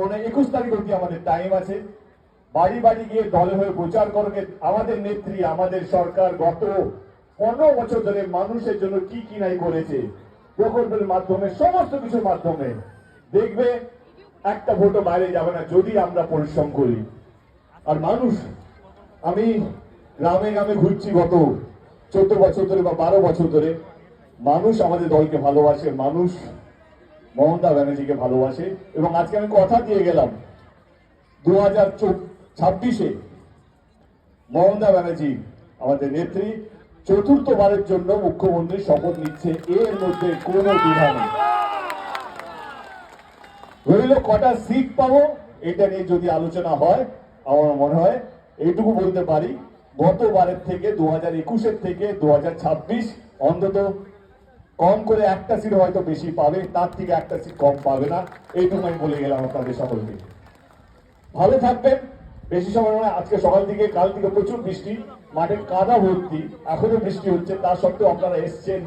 মনে হয় 21 তারিখ অব্দি আমাদের টাইম আছে। বাড়ি বাড়ি গিয়ে দলে হয়ে প্রচার করবে আমাদের নেত্রী, আমাদের সরকার গত 15 বছর ধরে মানুষের জন্য কি কি নাই করেছে, প্রকল্পের মাধ্যমে, সমস্ত কিছুর মাধ্যমে। দেখবে একটা ভোটও বাইরে যাবে না যদি আমরা পরিশ্রম করি। আর মানুষ, আমি গ্রামে গ্রামে ঘুরছি গত 14 বছর ধরে বা 12 বছর ধরে, মানুষ আমাদের দলকে ভালোবাসে, মানুষ মমতা ব্যানার্জিকে ভালোবাসে। এবং আজকে আমি কথা দিয়ে গেলাম 2026-এ মমতা ব্যানার্জি আমাদের নেত্রী চতুর্থবারের জন্য মুখ্যমন্ত্রী শপথ নিচ্ছে, এর মধ্যে কোনো দ্বিধা নেই। রইল কটা সিট পাবো এটা নিয়ে যদি আলোচনা হয়, আমার মনে হয় এইটুকু বলতে পারি, গতবারের থেকে 2021-এর থেকে 2026 অন্তত কম করে একটা সিট হয়তো বেশি পাবে, তার থেকে একটা সিট কম পাবে না। এইটুকু আমি বলে গেলাম আপনাদের সকলকে। ভালো থাকবেন। বেশি সময় নয়, আজকে সকাল থেকে কাল থেকে প্রচুর বৃষ্টি, মাঠে কাদা ভর্তি, এখনো বৃষ্টি হচ্ছে, তা সত্ত্বেও আপনারা এসছেন,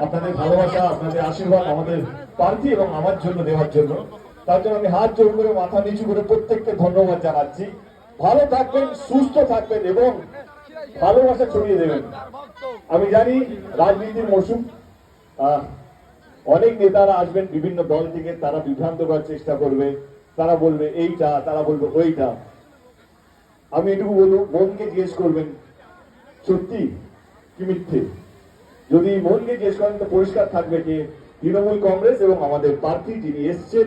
আপনাদের ভালোবাসা, আপনাদের আশীর্বাদ আমাদের প্রার্থী এবং আমার জন্য দেওয়ার জন্য, তার জন্য আমি হাত জোড় করে মাথা নিচু করে প্রত্যেককে ধন্যবাদ জানাচ্ছি। ভালো থাকবেন, সুস্থ থাকবেন এবং ভালোবাসা ছড়িয়ে দেবেন। আমি জানি রাজনীতির মৌসুম, অনেক নেতারা আসবেন বিভিন্ন দল থেকে, তারা বিভ্রান্ত করার চেষ্টা করবে, তারা বলবে এইটা, তারা বলবে ওইটা। আমি এটুকু বলবো, মনকে জিজ্ঞেস করবেন সত্যি কি মিথ্যে। যদি মনকে জিজ্ঞেস করেন তো পরিষ্কার থাকবে যে তৃণমূল কংগ্রেস এবং আমাদের প্রার্থী যিনি এসছেন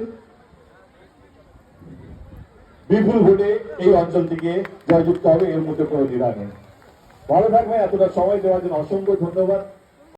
বিপুল ভোটে এই অঞ্চল থেকে জয়যুক্ত হবে, এর মধ্যে কোনো দ্বিধা নেই। ভালো থাকবেন। এতটা সময় দেওয়ার জন্য অসংখ্য ধন্যবাদ।